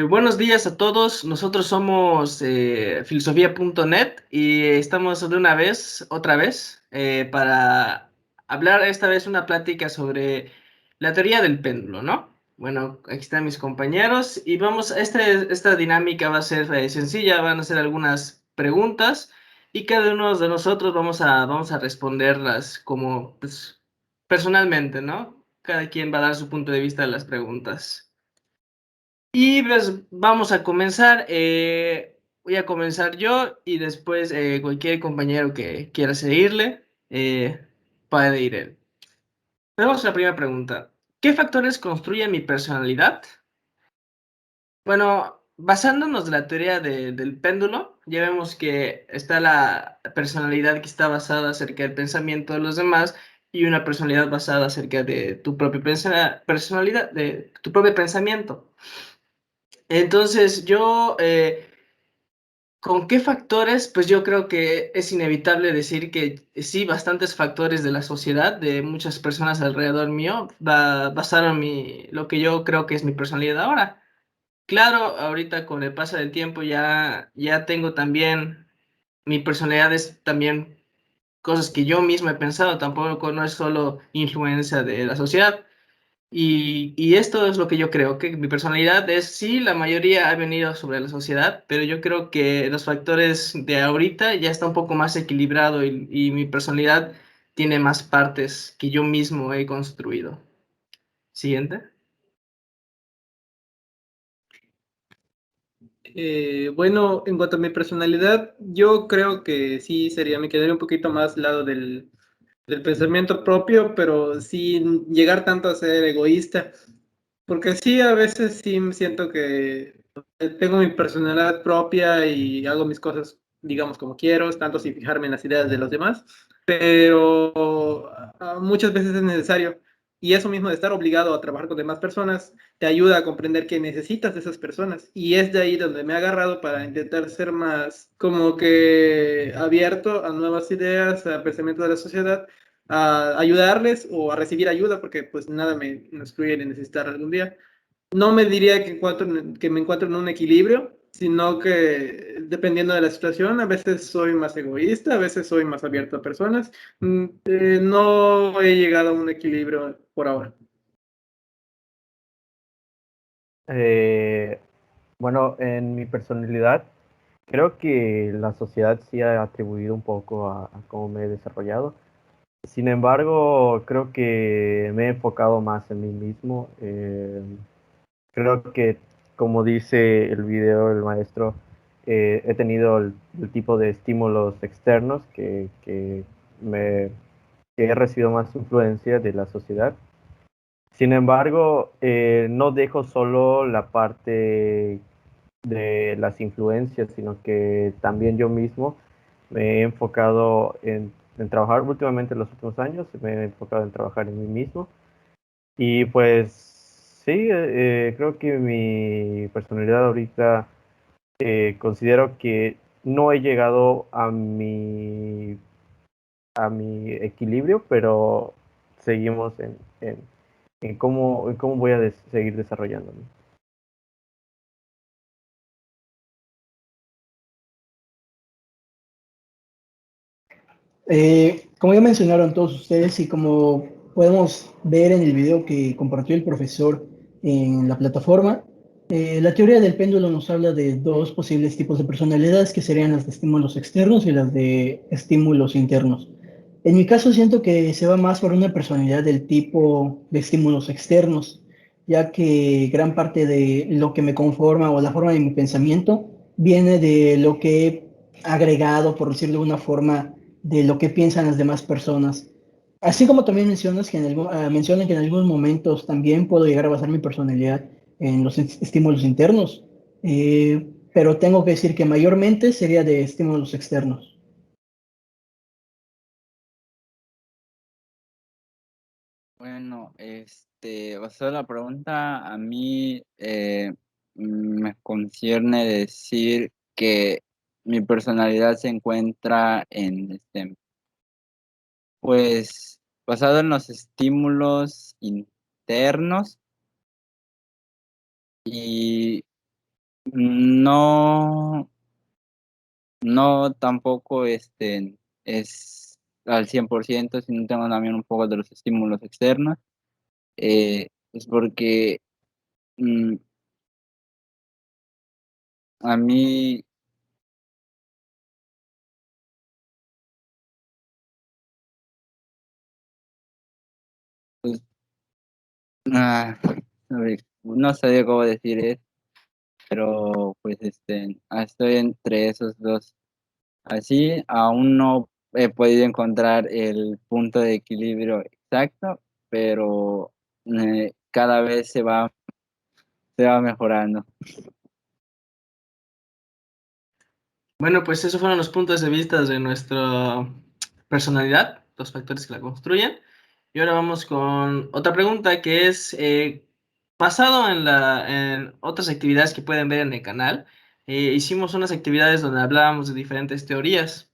Buenos días a todos. Nosotros somos filosofía.net y estamos de una vez, otra vez, para hablar esta vez una plática sobre la teoría del péndulo, ¿no? Bueno, aquí están mis compañeros y esta dinámica va a ser sencilla, van a ser algunas preguntas y cada uno de nosotros vamos a responderlas como, pues, personalmente, ¿no? Cada quien va a dar su punto de vista a las preguntas. Y pues vamos a comenzar. Voy a comenzar yo y después cualquier compañero que quiera seguirle puede ir él. Vamos a la primera pregunta. ¿Qué factores construyen mi personalidad? Bueno, basándonos en la teoría del péndulo, ya vemos que está la personalidad que está basada acerca del pensamiento de los demás y una personalidad basada acerca de tu propia personalidad, de tu propio pensamiento. Entonces, ¿con qué factores? Pues yo creo que es inevitable decir que sí, bastantes factores de la sociedad, de muchas personas alrededor mío, basaron lo que yo creo que es mi personalidad ahora. Claro, ahorita con el paso del tiempo ya tengo también, mi personalidad es también cosas que yo mismo he pensado, tampoco no es solo influencia de la sociedad. Y esto es lo que yo creo, que mi personalidad es, sí, la mayoría ha venido sobre la sociedad, pero yo creo que los factores de ahorita ya está un poco más equilibrado y mi personalidad tiene más partes que yo mismo he construido. Siguiente. Bueno, en cuanto a mi personalidad, yo creo que sí me quedaría un poquito más al lado del pensamiento propio, pero sin llegar tanto a ser egoísta, porque sí, a veces sí siento que tengo mi personalidad propia y hago mis cosas, digamos, como quiero, tanto sin fijarme en las ideas de los demás, pero muchas veces es necesario. Y eso mismo de estar obligado a trabajar con demás personas te ayuda a comprender que necesitas de esas personas. Y es de ahí donde me he agarrado para intentar ser más como que abierto a nuevas ideas, a pensamientos de la sociedad, a ayudarles o a recibir ayuda, porque pues nada me excluye de necesitar algún día. No me diría que me encuentro en un equilibrio, sino que dependiendo de la situación, a veces soy más egoísta, a veces soy más abierto a personas. No he llegado a un equilibrio por ahora. Eh, bueno, en mi personalidad, creo que la sociedad sí ha atribuido un poco a cómo me he desarrollado. Sin embargo, creo que me he enfocado más en mí mismo. Creo que, como dice el video del maestro, he tenido el tipo de estímulos externos me, que he recibido más influencia de la sociedad. Sin embargo, no dejo solo la parte de las influencias, sino que también yo mismo me he enfocado en trabajar últimamente en los últimos años, me he enfocado en trabajar en mí mismo. Y pues sí, creo que mi personalidad ahorita considero que no he llegado a mi equilibrio, pero seguimos en cómo voy a seguir desarrollándome. Como ya mencionaron todos ustedes y como podemos ver en el video que compartió el profesor en la plataforma, la teoría del péndulo nos habla de dos posibles tipos de personalidades que serían las de estímulos externos y las de estímulos internos. En mi caso siento que se va más por una personalidad del tipo de estímulos externos, ya que gran parte de lo que me conforma o la forma de mi pensamiento viene de lo que he agregado, por decirlo de una forma, de lo que piensan las demás personas. Así como también mencionan que en algunos momentos también puedo llegar a basar mi personalidad en los estímulos internos, pero tengo que decir que mayormente sería de estímulos externos. Bueno, basado en la pregunta, a mí me concierne decir que mi personalidad se encuentra pues, basado en los estímulos internos No, no tampoco es al 100%, sino tengo también un poco de los estímulos externos. Es porque mm, a mí, pues, ah, a ver, no sabía cómo decir eso, pero pues estoy entre esos dos. Así aún no he podido encontrar el punto de equilibrio exacto, pero cada vez se va mejorando. Bueno, pues esos fueron los puntos de vista de nuestra personalidad, los factores que la construyen. Y ahora vamos con otra pregunta que es, basado en otras actividades que pueden ver en el canal, hicimos unas actividades donde hablábamos de diferentes teorías.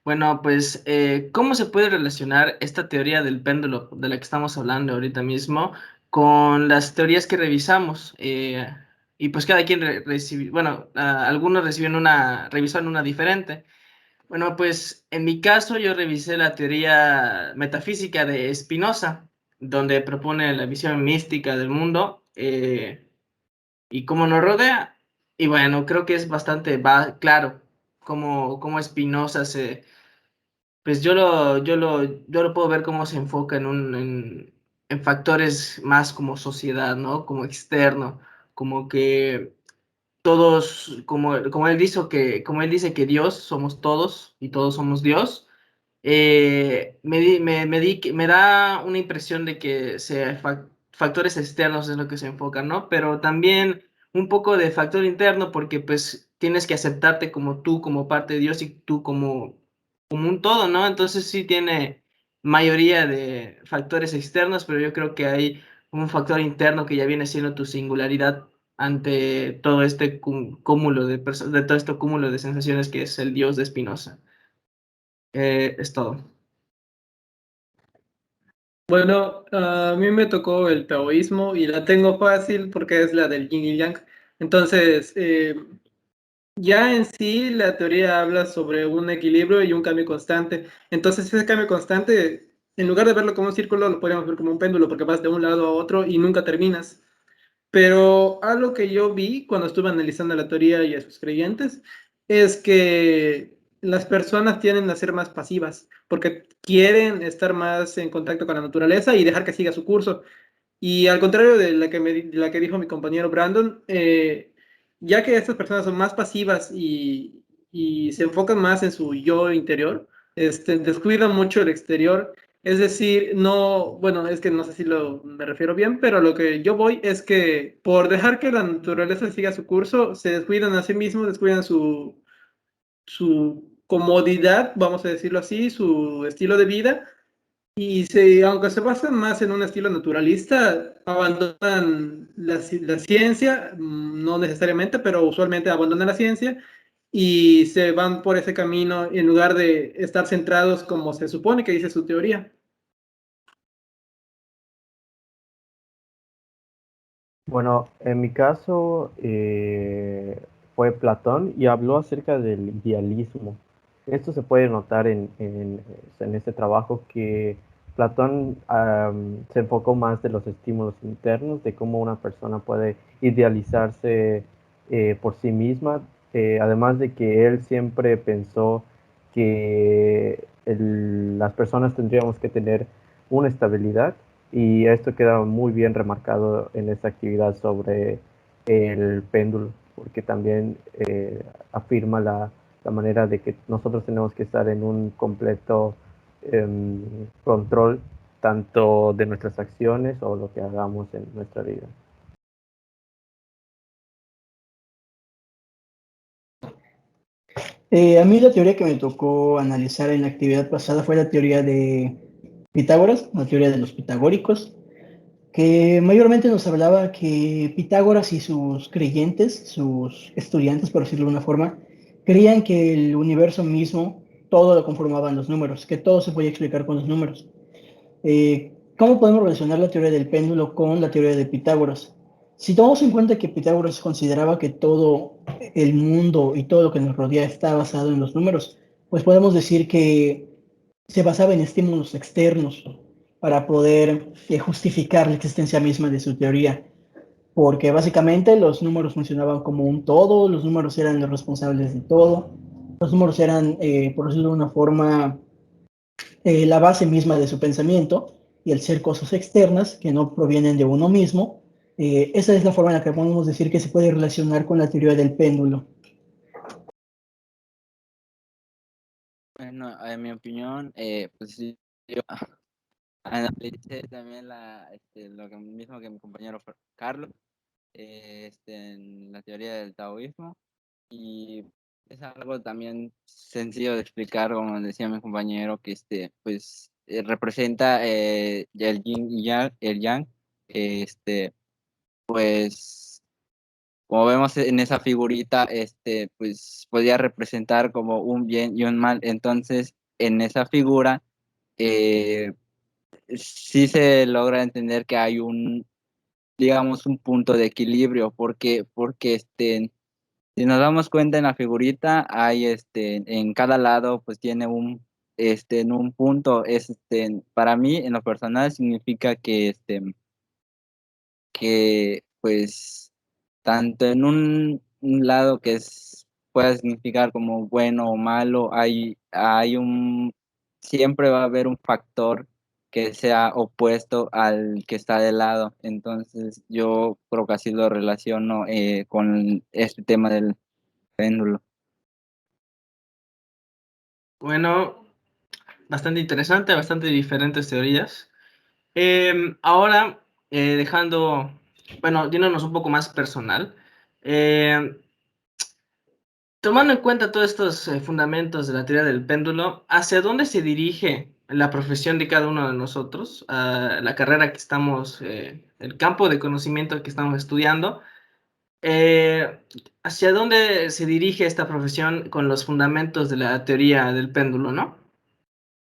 Bueno, pues, ¿cómo se puede relacionar esta teoría del péndulo de la que estamos hablando ahorita mismo con las teorías que revisamos? Y pues cada quien recibió, bueno, algunos revisaron una diferente. Bueno, pues en mi caso yo revisé la teoría metafísica de Spinoza, donde propone la visión mística del mundo y cómo nos rodea. Y bueno, creo que es bastante claro cómo Spinoza pues yo lo puedo ver cómo se enfoca en factores más como sociedad, ¿no? Como externo, como que todos, como él dice que Dios somos todos y todos somos Dios, me da una impresión de que factores externos es lo que se enfocan, ¿no? Pero también un poco de factor interno porque pues tienes que aceptarte como tú, como parte de Dios y tú como un todo, ¿no? Entonces sí tiene mayoría de factores externos, pero yo creo que hay un factor interno que ya viene siendo tu singularidad ante todo este cúmulo de todo este cúmulo de sensaciones que es el Dios de Spinoza. Es todo. Bueno, a mí me tocó el taoísmo y la tengo fácil porque es la del yin y yang. Entonces, ya en sí la teoría habla sobre un equilibrio y un cambio constante. Entonces, ese cambio constante, en lugar de verlo como un círculo, lo podríamos ver como un péndulo porque vas de un lado a otro y nunca terminas. Pero algo que yo vi cuando estuve analizando la teoría y a sus creyentes es que las personas tienden a ser más pasivas porque quieren estar más en contacto con la naturaleza y dejar que siga su curso. Y al contrario de la que dijo mi compañero Brandon, ya que estas personas son más pasivas y se enfocan más en su yo interior, descuidan mucho el exterior. Es decir, no, bueno, es que no sé si me refiero bien, pero lo que yo voy es que por dejar que la naturaleza siga su curso, se descuidan a sí mismos, descuidan su comodidad, vamos a decirlo así, su estilo de vida y aunque se basan más en un estilo naturalista, abandonan la ciencia, no necesariamente, pero usualmente abandonan la ciencia y se van por ese camino en lugar de estar centrados como se supone que dice su teoría. Bueno, en mi caso fue Platón y habló acerca del idealismo. Esto se puede notar en este trabajo que Platón se enfocó más de los estímulos internos, de cómo una persona puede idealizarse por sí misma, además de que él siempre pensó que las personas tendríamos que tener una estabilidad y esto queda muy bien remarcado en esta actividad sobre el péndulo, porque también afirma la manera de que nosotros tenemos que estar en un completo control tanto de nuestras acciones o lo que hagamos en nuestra vida. A mí la teoría que me tocó analizar en la actividad pasada fue la teoría de Pitágoras, la teoría de los pitagóricos, que mayormente nos hablaba que Pitágoras y sus creyentes, sus estudiantes, por decirlo de una forma, creían que el universo mismo, todo lo conformaban los números, que todo se podía explicar con los números. ¿Cómo podemos relacionar la teoría del péndulo con la teoría de Pitágoras? Si tomamos en cuenta que Pitágoras consideraba que todo el mundo y todo lo que nos rodea está basado en los números, pues podemos decir que se basaba en estímulos externos para poder justificar la existencia misma de su teoría, porque básicamente los números funcionaban como un todo, los números eran los responsables de todo, los números eran, por decirlo de una forma, la base misma de su pensamiento, y el ser cosas externas que no provienen de uno mismo, esa es la forma en la que podemos decir que se puede relacionar con la teoría del péndulo. Bueno, en mi opinión, pues sí, yo analicé también lo mismo que mi compañero Carlos, en la teoría del taoísmo, y es algo también sencillo de explicar, como decía mi compañero, que pues representa el yin y el yang, pues como vemos en esa figurita, pues podía representar como un bien y un mal. Entonces, en esa figura, eh, sí se logra entender que hay digamos, un punto de equilibrio, porque si nos damos cuenta en la figurita, hay en cada lado, pues tiene en un punto, para mí, en lo personal, significa que pues tanto en un lado pueda significar como bueno o malo, siempre va a haber un factor que sea opuesto al que está de lado. Entonces yo creo que así lo relaciono con este tema del péndulo. Bueno, bastante interesante, bastante diferentes teorías. Ahora, dejando, bueno, yéndonos un poco más personal, eh, tomando en cuenta todos estos fundamentos de la teoría del péndulo, ¿hacia dónde se dirige la profesión de cada uno de nosotros? La carrera que estamos, el campo de conocimiento que estamos estudiando. Eh, ¿Hacia dónde se dirige esta profesión con los fundamentos de la teoría del péndulo, no?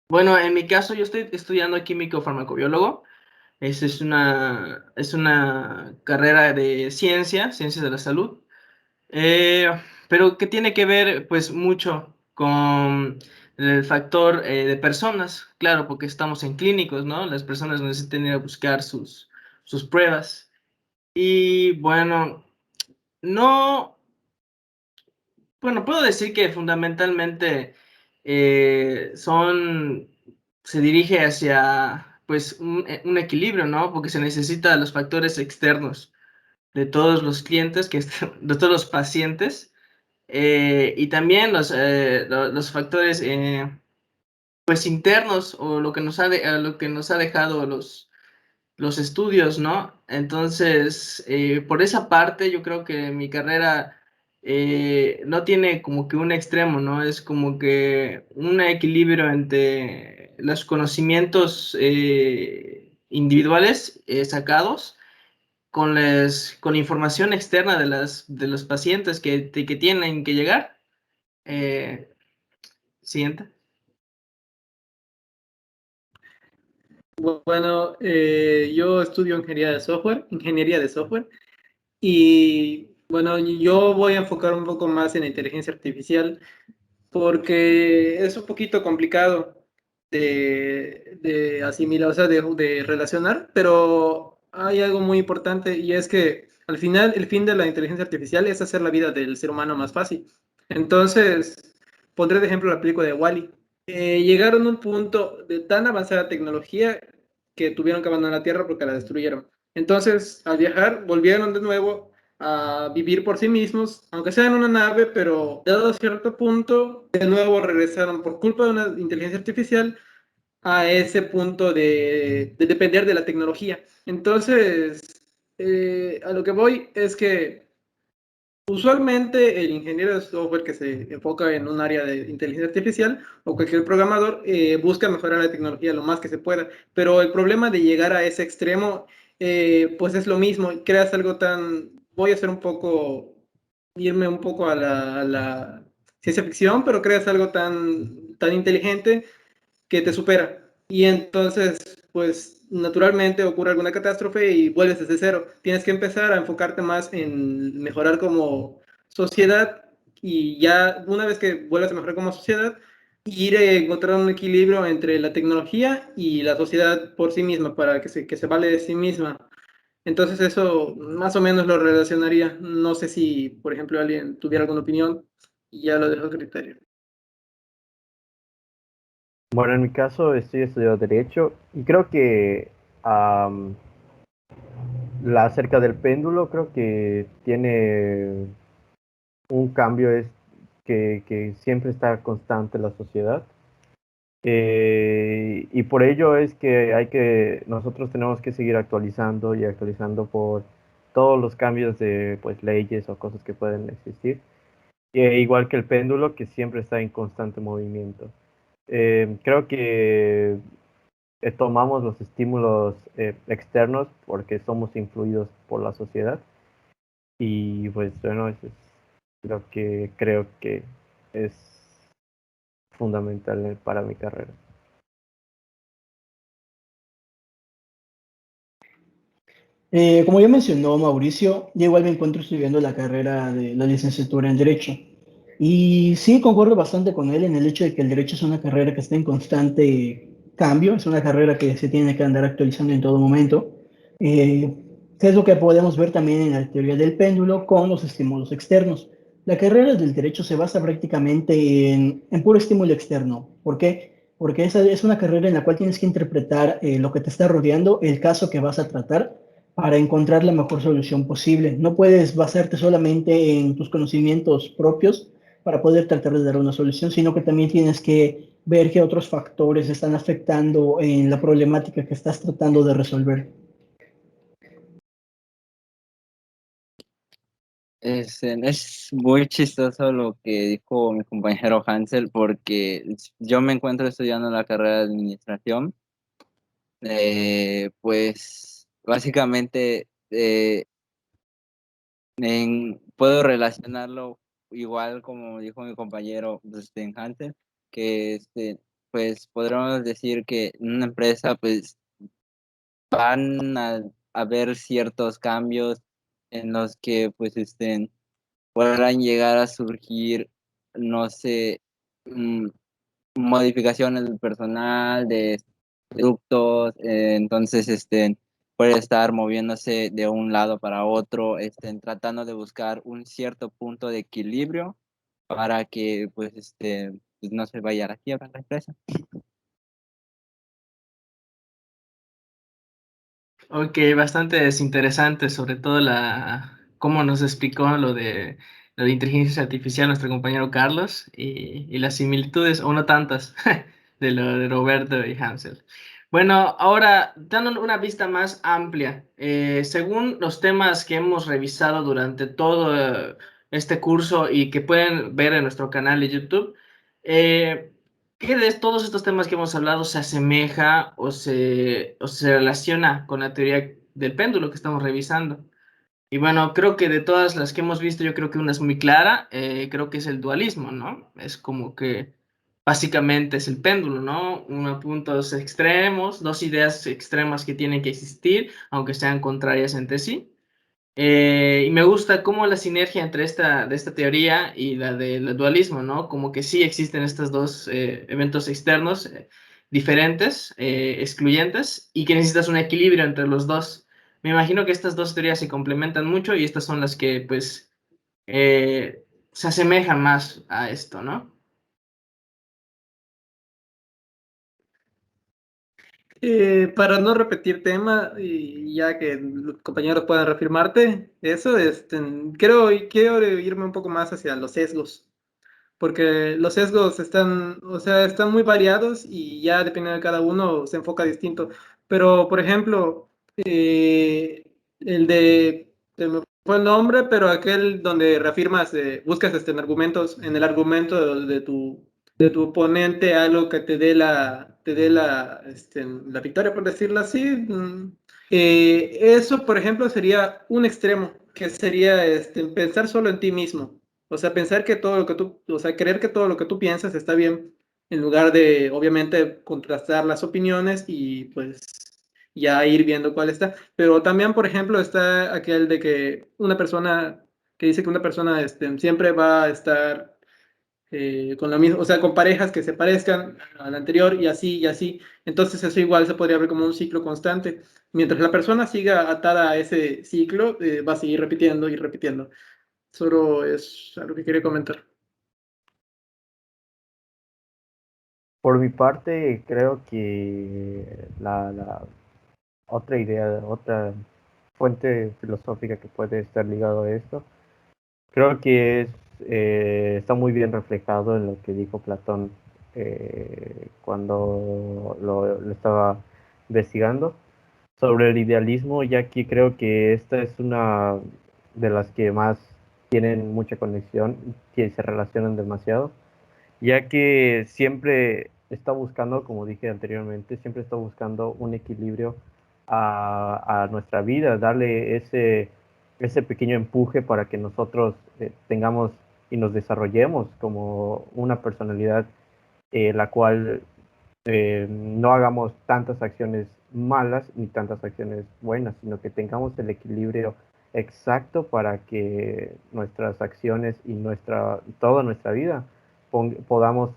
Bueno, en mi caso, yo estoy estudiando químico farmacobiólogo. Es una carrera de ciencias de la salud, eh, pero que tiene que ver pues mucho con el factor de personas, claro, porque estamos en clínicos, ¿no? Las personas necesitan ir a buscar sus pruebas. Y bueno, no, bueno, puedo decir que fundamentalmente se dirige hacia pues un equilibrio, ¿no? Porque se necesita los factores externos de todos los clientes, de todos los pacientes, y también los factores pues internos o lo que nos ha dejado los estudios, ¿no? Entonces, por esa parte, yo creo que mi carrera no tiene como que un extremo, ¿no? Es como que un equilibrio entre los conocimientos individuales sacados con información externa de los pacientes que tienen que llegar. Eh, Siguiente. Bueno, yo estudio ingeniería de software, y bueno, yo voy a enfocar un poco más en la inteligencia artificial porque es un poquito complicado de asimilar, o sea, de relacionar, pero hay algo muy importante, y es que al final el fin de la inteligencia artificial es hacer la vida del ser humano más fácil. Entonces, pondré de ejemplo la película de Wall-E. Llegaron a un punto de tan avanzada tecnología que tuvieron que abandonar la Tierra porque la destruyeron. Entonces, al viajar, volvieron de nuevo a vivir por sí mismos, aunque sea en una nave, pero dado cierto punto, de nuevo regresaron por culpa de una inteligencia artificial a ese punto de depender de la tecnología. Entonces, a lo que voy es que usualmente el ingeniero de software que se enfoca en un área de inteligencia artificial o cualquier programador busca mejorar la tecnología lo más que se pueda, pero el problema de llegar a ese extremo pues es lo mismo, creas algo voy a hacer un poco, irme un poco a la ciencia ficción, pero creas algo tan inteligente que te supera. Y entonces pues naturalmente ocurre alguna catástrofe y vuelves desde cero. Tienes que empezar a enfocarte más en mejorar como sociedad y ya una vez que vuelvas a mejorar como sociedad, ir a encontrar un equilibrio entre la tecnología y la sociedad por sí misma, para que se vale de sí misma. Entonces eso más o menos lo relacionaría. No sé si, por ejemplo, alguien tuviera alguna opinión y ya lo dejo a criterio. Bueno, en mi caso estoy estudiando Derecho y creo que am, acerca del péndulo, creo que tiene un cambio es que siempre está constante en la sociedad. Y por ello es que nosotros tenemos que seguir actualizando y actualizando por todos los cambios de pues leyes o cosas que pueden existir. Igual que el péndulo que siempre está en constante movimiento. Creo que tomamos los estímulos externos porque somos influidos por la sociedad y pues bueno, eso es lo que creo que es fundamental para mi carrera. Como ya mencionó Mauricio, yo igual me encuentro estudiando la carrera de la licenciatura en Derecho. Y sí, concuerdo bastante con él en el hecho de que el derecho es una carrera que está en constante cambio, es una carrera que se tiene que andar actualizando en todo momento. Eh, que es lo que podemos ver también en la teoría del péndulo con los estímulos externos. La carrera del derecho se basa prácticamente en puro estímulo externo. ¿Por qué? Porque esa es una carrera en la cual tienes que interpretar lo que te está rodeando, el caso que vas a tratar para encontrar la mejor solución posible. No puedes basarte solamente en tus conocimientos propios para poder tratar de dar una solución, sino que también tienes que ver qué otros factores están afectando en la problemática que estás tratando de resolver. Es muy chistoso lo que dijo mi compañero Hansel, porque yo me encuentro estudiando la carrera de administración. Pues básicamente puedo relacionarlo igual como dijo mi compañero pues, Hansel, que pues podríamos decir que en una empresa pues van a haber ciertos cambios en los que pues podrán llegar a surgir, no sé, modificaciones del personal, de productos, entonces puede estar moviéndose de un lado para otro, tratando de buscar un cierto punto de equilibrio para que pues pues, no se vaya a la quiebra la empresa. Ok, bastante desinteresante, sobre todo cómo nos explicó lo de inteligencia artificial nuestro compañero Carlos y las similitudes, o no tantas, de lo de Roberto y Hansel. Bueno, ahora, dando una vista más amplia, según los temas que hemos revisado durante todo este curso y que pueden ver en nuestro canal de YouTube, eh, ¿qué de todos estos temas que hemos hablado se asemeja o se relaciona con la teoría del péndulo que estamos revisando? Y bueno, creo que de todas las que hemos visto, yo creo que una es muy clara, creo que es el dualismo, ¿no? Es como que básicamente es el péndulo, ¿no? Puntos extremos, dos ideas extremas que tienen que existir, aunque sean contrarias entre sí. Y me gusta cómo la sinergia entre de esta teoría y la del dualismo, ¿no? Como que sí existen estos dos eventos externos diferentes, excluyentes, y que necesitas un equilibrio entre los dos. Me imagino que estas dos teorías se complementan mucho y estas son las que, pues, se asemejan más a esto, ¿no? Para no repetir tema y ya que los compañeros puedan reafirmarte, eso, quiero irme un poco más hacia los sesgos, porque los sesgos están, o sea, están muy variados y ya dependiendo de cada uno se enfoca distinto. Pero, por ejemplo, se me fue el nombre, pero aquel donde reafirmas, buscas en argumentos, en el argumento de tu oponente algo que te dé la victoria, por decirlo así. Eso, por ejemplo, sería un extremo, que sería pensar solo en ti mismo. O sea, pensar que todo lo que tú, o sea, creer que todo lo que tú piensas está bien, en lugar de, obviamente, contrastar las opiniones y pues ya ir viendo cuál está. Pero también, por ejemplo, está aquel de que una persona que dice que una persona siempre va a estar con la misma, o sea, con parejas que se parezcan a la anterior y así y así. Entonces eso igual se podría ver como un ciclo constante. Mientras la persona siga atada a ese ciclo, va a seguir repitiendo y repitiendo. Solo es algo que quería comentar. Por mi parte, creo que la otra idea, otra fuente filosófica que puede estar ligado a esto, creo que está muy bien reflejado en lo que dijo Platón cuando lo estaba investigando sobre el idealismo, ya que creo que esta es una de las que más tienen mucha conexión, que se relacionan demasiado, ya que siempre está buscando, como dije anteriormente, siempre está buscando un equilibrio a nuestra vida, darle ese pequeño empuje para que nosotros tengamos y nos desarrollemos como una personalidad la cual no hagamos tantas acciones malas ni tantas acciones buenas, sino que tengamos el equilibrio exacto para que nuestras acciones y toda nuestra vida podamos,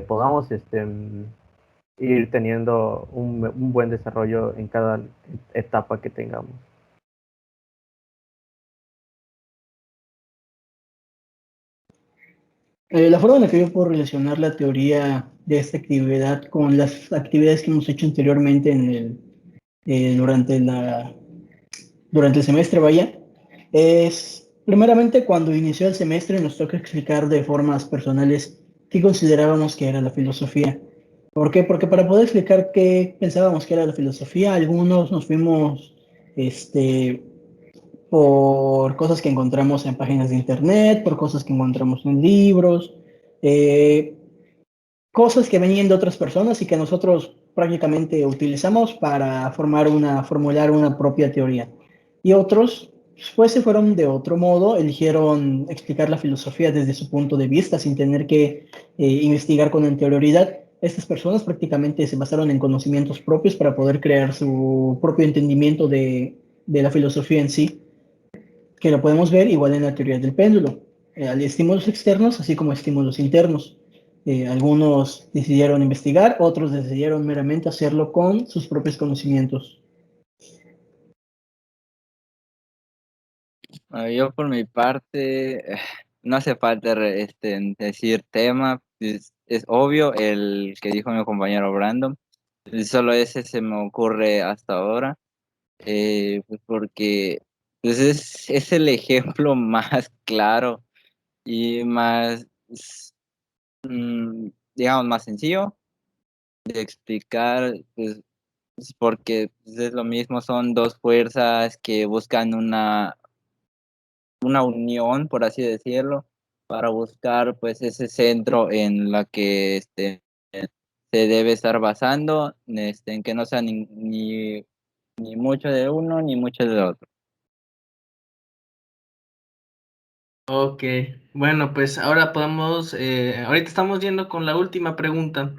podamos ir teniendo un buen desarrollo en cada etapa que tengamos. La forma en la que yo puedo relacionar la teoría de esta actividad con las actividades que hemos hecho anteriormente durante durante el semestre, vaya, es primeramente cuando inició el semestre nos toca explicar de formas personales qué considerábamos que era la filosofía. ¿Por qué? Porque para poder explicar qué pensábamos que era la filosofía, algunos nos fuimos este, por cosas que encontramos en páginas de internet, por cosas que encontramos en libros, eh, cosas que venían de otras personas y que nosotros prácticamente utilizamos para formular una propia teoría. Y otros, pues se fueron de otro modo, eligieron explicar la filosofía desde su punto de vista sin tener que investigar con anterioridad. Estas personas prácticamente se basaron en conocimientos propios para poder crear su propio entendimiento de la filosofía en sí, que lo podemos ver igual en la teoría del péndulo. Hay estímulos externos, así como estímulos internos. Algunos decidieron investigar, otros decidieron meramente hacerlo con sus propios conocimientos. Yo por mi parte, no hace falta decir tema, es obvio el que dijo mi compañero Brandon, solo ese se me ocurre hasta ahora, pues porque pues es el ejemplo más claro y más, digamos, más sencillo de explicar, pues, porque pues, es lo mismo, son dos fuerzas que buscan una unión, por así decirlo, para buscar pues ese centro en la que se debe estar basando, en que no sea ni mucho de uno ni mucho de otro. Ok, bueno, pues ahora podemos, ahorita estamos yendo con la última pregunta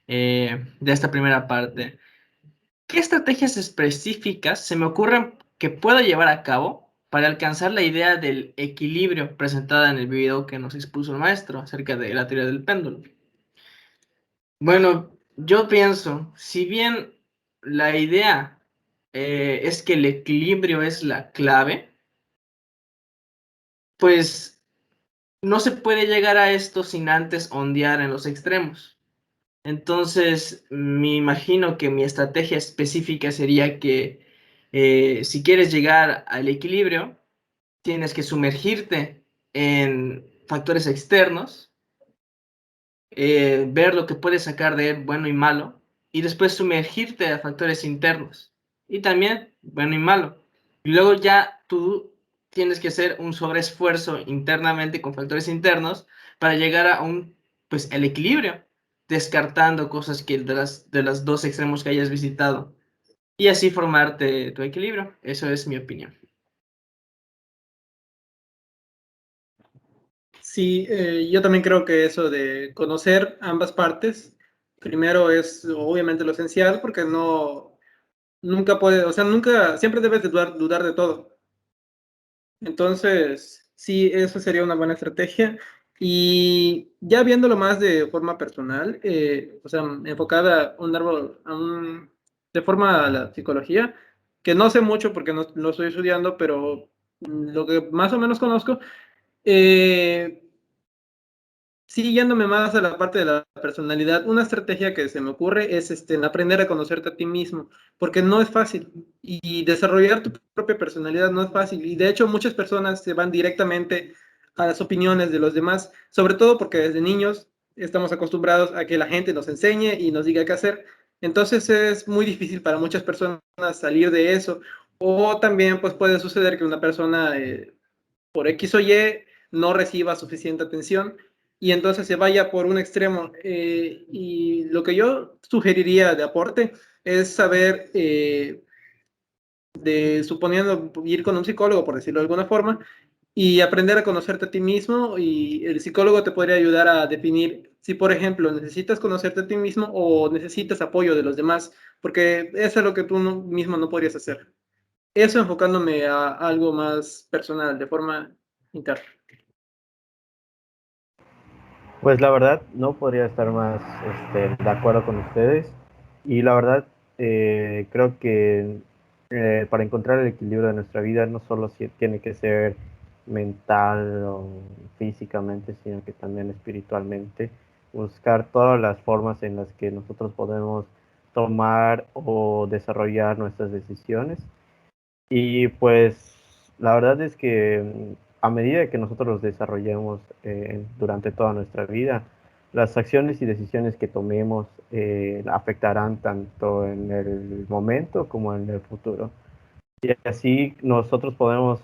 de esta primera parte. ¿Qué estrategias específicas se me ocurren que puedo llevar a cabo para alcanzar la idea del equilibrio presentada en el video que nos expuso el maestro acerca de la teoría del péndulo? Bueno, yo pienso, si bien la idea es que el equilibrio es la clave, pues no se puede llegar a esto sin antes ondear en los extremos. Entonces, me imagino que mi estrategia específica sería que si quieres llegar al equilibrio, tienes que sumergirte en factores externos, ver lo que puedes sacar de él, bueno y malo, y después sumergirte a factores internos, y también bueno y malo. Y luego ya tú tienes que hacer un sobreesfuerzo internamente con factores internos para llegar a pues, el equilibrio, descartando cosas que de las dos extremos que hayas visitado, y así formarte tu equilibrio. Eso es mi opinión. Sí, yo también creo que eso de conocer ambas partes, primero es obviamente lo esencial, porque nunca puede, o sea, siempre debes de dudar de todo. Entonces, sí, eso sería una buena estrategia. Y ya viéndolo más de forma personal, o sea, enfocada un árbol, de forma a la psicología, que no sé mucho porque no lo estoy estudiando, pero lo que más o menos conozco, eh, sí, yéndome más a la parte de la personalidad, una estrategia que se me ocurre es en aprender a conocerte a ti mismo, porque no es fácil y desarrollar tu propia personalidad no es fácil. Y de hecho muchas personas se van directamente a las opiniones de los demás, sobre todo porque desde niños estamos acostumbrados a que la gente nos enseñe y nos diga qué hacer. Entonces es muy difícil para muchas personas salir de eso. O también pues puede suceder que una persona por X o Y no reciba suficiente atención y entonces se vaya por un extremo. Y lo que yo sugeriría de aporte es saber, suponiendo ir con un psicólogo, por decirlo de alguna forma, y aprender a conocerte a ti mismo, y el psicólogo te podría ayudar a definir si, por ejemplo, necesitas conocerte a ti mismo o necesitas apoyo de los demás, porque eso es lo que tú mismo no podrías hacer. Eso enfocándome a algo más personal, de forma interna. Pues la verdad no podría estar más de acuerdo con ustedes y la verdad creo que para encontrar el equilibrio de nuestra vida no solo tiene que ser mental o físicamente, sino que también espiritualmente, buscar todas las formas en las que nosotros podemos tomar o desarrollar nuestras decisiones y pues la verdad es que a medida que nosotros los desarrollemos durante toda nuestra vida, las acciones y decisiones que tomemos afectarán tanto en el momento como en el futuro. Y así nosotros podemos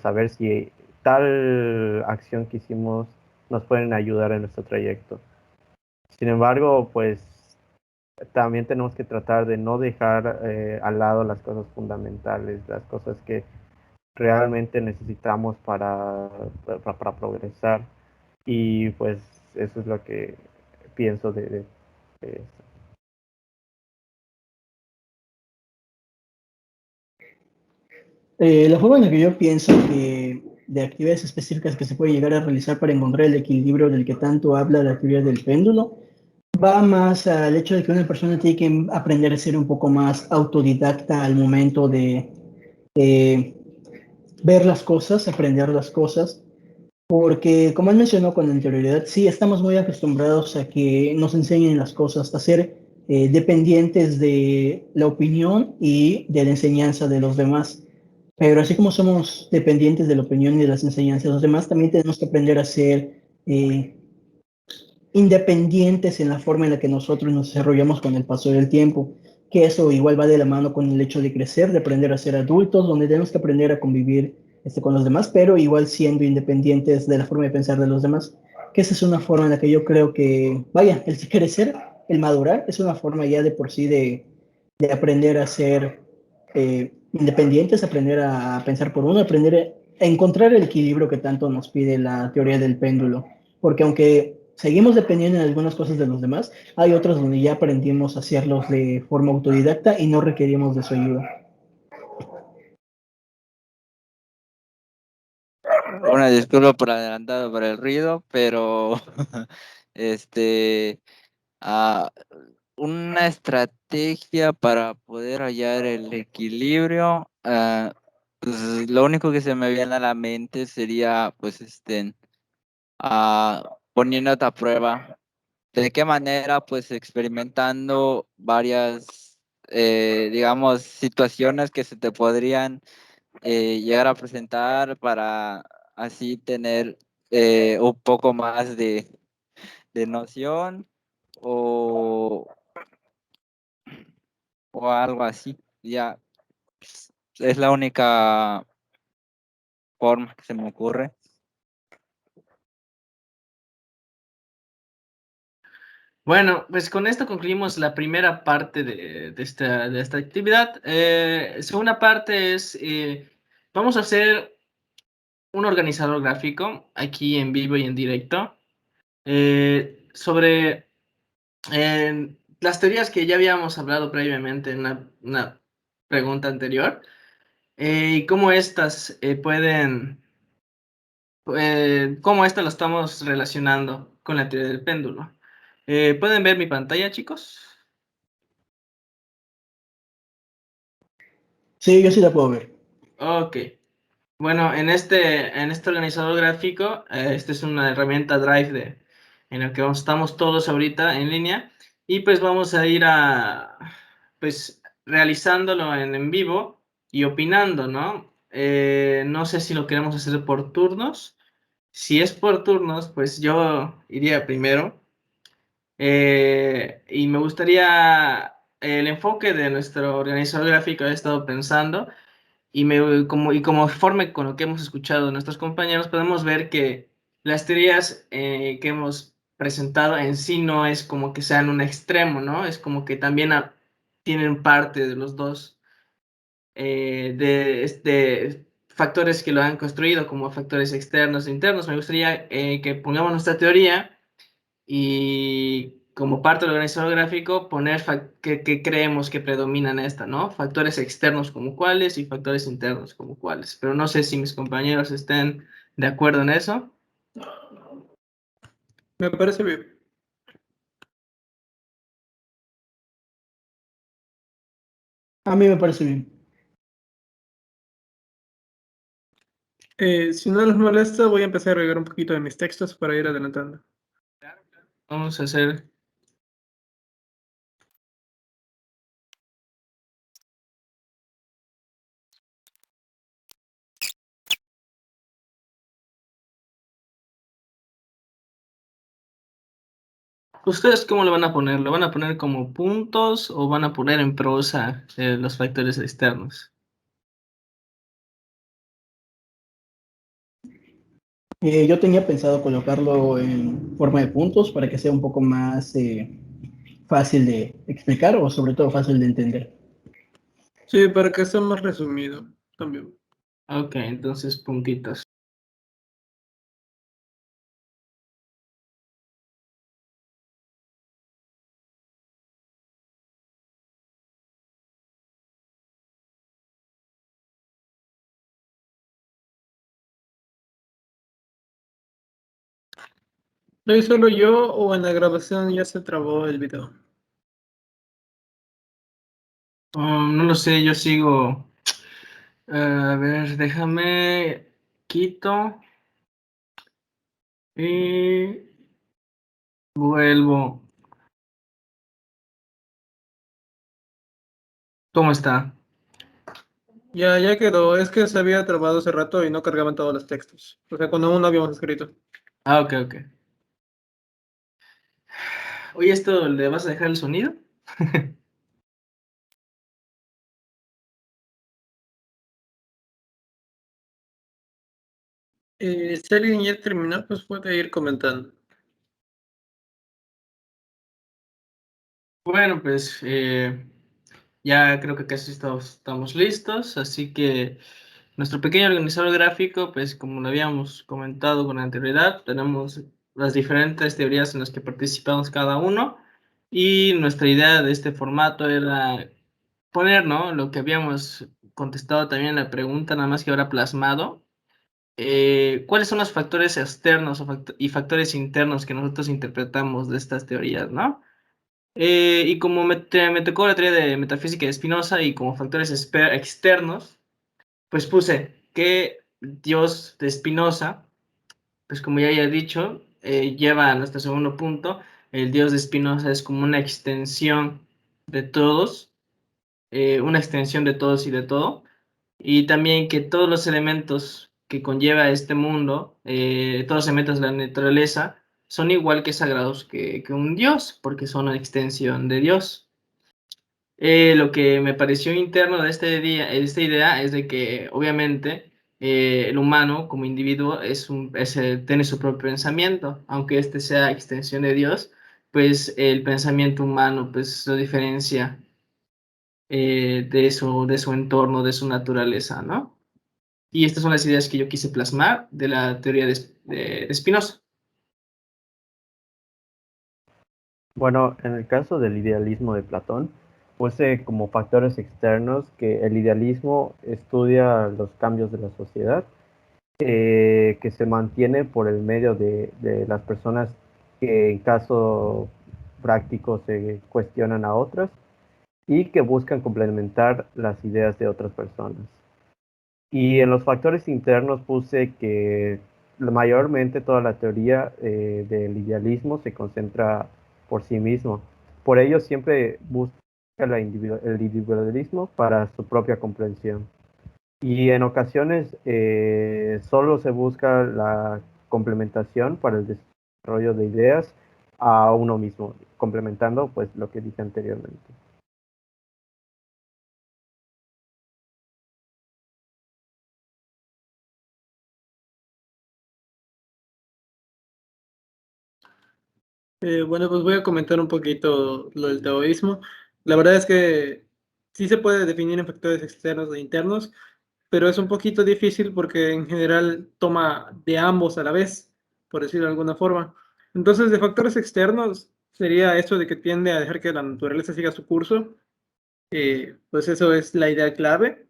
saber si tal acción que hicimos nos pueden ayudar en nuestro trayecto. Sin embargo, pues también tenemos que tratar de no dejar al lado las cosas fundamentales, las cosas que realmente necesitamos para progresar. Y pues eso es lo que pienso de eso. La forma en la que yo pienso que de actividades específicas que se puede llegar a realizar para encontrar el equilibrio del que tanto habla la teoría del péndulo, va más al hecho de que una persona tiene que aprender a ser un poco más autodidacta al momento de eh, ver las cosas, aprender las cosas, porque como él mencionó con anterioridad, sí estamos muy acostumbrados a que nos enseñen las cosas, a ser dependientes de la opinión y de la enseñanza de los demás. Pero así como somos dependientes de la opinión y de las enseñanzas de los demás, también tenemos que aprender a ser independientes en la forma en la que nosotros nos desarrollamos con el paso del tiempo, que eso igual va de la mano con el hecho de crecer, de aprender a ser adultos, donde tenemos que aprender a convivir con los demás, pero igual siendo independientes de la forma de pensar de los demás, que esa es una forma en la que yo creo que, vaya, el crecer, el madurar, es una forma ya de por sí de aprender a ser independientes, aprender a pensar por uno, aprender a encontrar el equilibrio que tanto nos pide la teoría del péndulo, porque aunque seguimos dependiendo en algunas cosas de los demás, hay otras donde ya aprendimos a hacerlos de forma autodidacta y no requerimos de su ayuda. Una disculpa por adelantado por el ruido, pero este, ah, una estrategia para poder hallar el equilibrio, pues, lo único que se me viene a la mente sería, pues, poniéndote a prueba. ¿De qué manera? Pues experimentando varias, digamos, situaciones que se te podrían llegar a presentar para así tener un poco más de noción o, o algo así. Ya, pues, es la única forma que se me ocurre. Bueno, pues con esto concluimos la primera parte de esta actividad. Segunda parte es, vamos a hacer un organizador gráfico aquí en vivo y en directo sobre las teorías que ya habíamos hablado previamente en una pregunta anterior y cómo estas cómo estas lo estamos relacionando con la teoría del péndulo. ¿Pueden ver mi pantalla, chicos? Sí, yo sí la puedo ver. Ok. Bueno, en este organizador gráfico, esta es una herramienta Drive en la que estamos todos ahorita en línea y pues vamos a ir pues realizándolo en vivo y opinando, ¿no? No sé si lo queremos hacer por turnos. Si es por turnos, pues yo iría primero. Y me gustaría el enfoque de nuestro organizador gráfico, he estado pensando y conforme con lo que hemos escuchado de nuestros compañeros, podemos ver que las teorías que hemos presentado en sí no es como que sean un extremo, ¿no? Es como que también tienen parte de los dos, de factores que lo han construido como factores externos e internos. Me gustaría que pongamos nuestra teoría y como parte del organizador gráfico poner que creemos que predominan esta, ¿no? Factores externos como cuáles y factores internos como cuáles. Pero no sé si mis compañeros estén de acuerdo en eso. Me parece bien. A mí me parece bien. Si no les molesta, voy a empezar a agregar un poquito de mis textos para ir adelantando. Vamos a hacer... ¿Ustedes cómo lo van a poner? ¿Lo van a poner como puntos o van a poner en prosa los factores externos? Yo tenía pensado colocarlo en forma de puntos para que sea un poco más fácil de explicar o sobre todo fácil de entender. Sí, para que sea más resumido también. Ok, entonces puntitos. ¿Lo hice solo yo o en la grabación ya se trabó el video? No lo sé, yo sigo... a ver, déjame... Quito y vuelvo. ¿Cómo está? Ya quedó. Es que se había trabado hace rato y no cargaban todos los textos. O sea, cuando aún no habíamos escrito. Ah, ok, ok. Oye, ¿esto le vas a dejar el sonido? Si alguien ya terminó, pues puede ir comentando. Bueno, pues ya creo que casi estamos listos, así que nuestro pequeño organizador gráfico, pues como lo habíamos comentado con anterioridad, tenemos las diferentes teorías en las que participamos cada uno y nuestra idea de este formato era poner, ¿no? Lo que habíamos contestado también en la pregunta, nada más que ahora plasmado. ¿Cuáles son los factores externos y factores internos que nosotros interpretamos de estas teorías, ¿no? Y como me tocó la teoría de metafísica de Spinoza y como factores externos, pues puse que Dios de Spinoza, pues como ya había dicho, lleva a nuestro segundo punto, el Dios de Spinoza es como una extensión de todos, una extensión de todos y de todo, y también que todos los elementos que conlleva este mundo, todos los elementos de la naturaleza, son igual que sagrados que un Dios, porque son una extensión de Dios. Lo que me pareció interno de esta idea es de que obviamente el humano como individuo tiene su propio pensamiento, aunque este sea extensión de Dios, pues el pensamiento humano pues lo diferencia de su entorno, de su naturaleza, ¿no? Y estas son las ideas que yo quise plasmar de la teoría de Spinoza. Bueno, en el caso del idealismo de Platón, puse como factores externos que el idealismo estudia los cambios de la sociedad, que se mantiene por el medio de las personas que en caso práctico se cuestionan a otras y que buscan complementar las ideas de otras personas. Y en los factores internos puse que mayormente toda la teoría del idealismo se concentra por sí mismo. Por ello siempre busca el individualismo para su propia comprensión. Y en ocasiones solo se busca la complementación para el desarrollo de ideas a uno mismo, complementando pues lo que dije anteriormente. Bueno, pues voy a comentar un poquito lo del taoísmo. La verdad es que sí se puede definir en factores externos e internos, pero es un poquito difícil porque en general toma de ambos a la vez, por decirlo de alguna forma. Entonces, de factores externos sería eso de que tiende a dejar que la naturaleza siga su curso. Pues eso es la idea clave,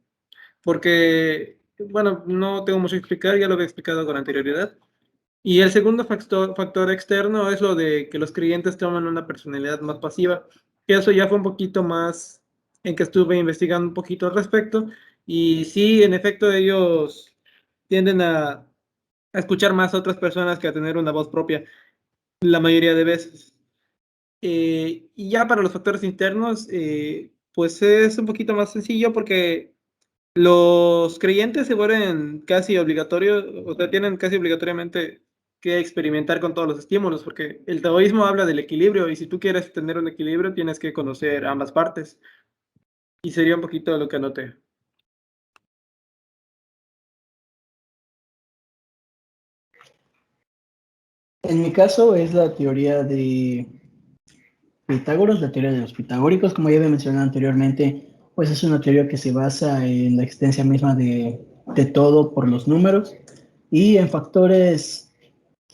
porque, bueno, no tengo mucho que explicar, ya lo había explicado con anterioridad. Y el segundo factor externo es lo de que los creyentes toman una personalidad más pasiva, que eso ya fue un poquito más en que estuve investigando un poquito al respecto. Y sí, en efecto, ellos tienden a escuchar más a otras personas que a tener una voz propia la mayoría de veces. Y ya para los factores internos, pues es un poquito más sencillo porque los creyentes se vuelven casi obligatorios, o sea, tienen casi obligatoriamente que experimentar con todos los estímulos, porque el taoísmo habla del equilibrio y si tú quieres tener un equilibrio tienes que conocer ambas partes. Y sería un poquito lo que anoté. En mi caso es la teoría de Pitágoras, la teoría de los pitagóricos, como ya había mencionado anteriormente, pues es una teoría que se basa en la existencia misma de todo por los números y en factores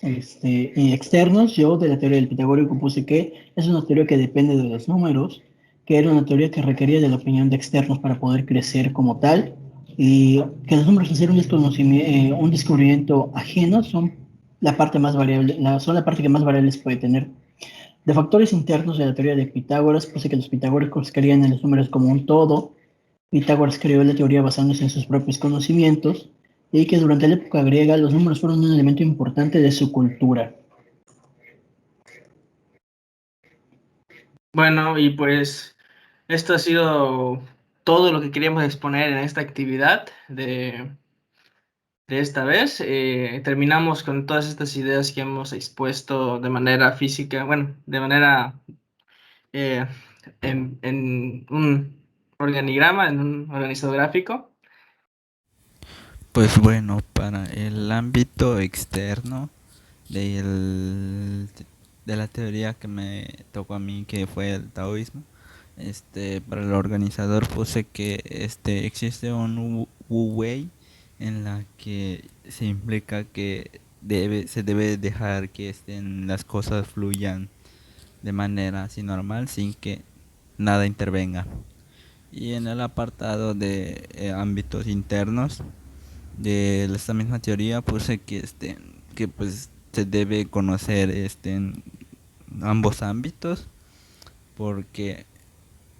y externos. Yo de la teoría del pitagórico puse que es una teoría que depende de los números, que era una teoría que requería de la opinión de externos para poder crecer como tal, y que los números, al ser un descubrimiento ajeno, son la parte más variable, son la parte que más variables puede tener. De factores internos de la teoría de Pitágoras, puse que los pitagóricos creían en los números como un todo. Pitágoras creó la teoría basándose en sus propios conocimientos y que durante la época griega los números fueron un elemento importante de su cultura. Bueno, y pues esto ha sido todo lo que queríamos exponer en esta actividad de esta vez. Terminamos con todas estas ideas que hemos expuesto de manera física, bueno, de manera eh, en un organigrama, en un organizador gráfico. Pues bueno, para el ámbito externo del- de la teoría que me tocó a mí, que fue el taoísmo, para el organizador puse que existe un Wu Wei en la que se implica que se debe dejar que las cosas fluyan de manera así normal sin que nada intervenga. Y en el apartado de ámbitos internos de esta misma teoría puse que pues se debe conocer en ambos ámbitos porque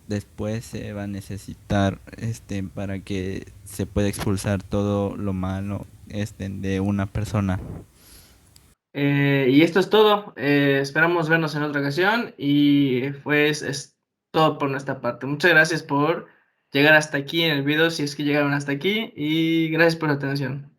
después se va a necesitar para que se pueda expulsar todo lo malo de una persona. Y esto es todo. Esperamos vernos en otra ocasión y pues es todo por nuestra parte. Muchas gracias por llegar hasta aquí en el video, si es que llegaron hasta aquí, y gracias por la atención.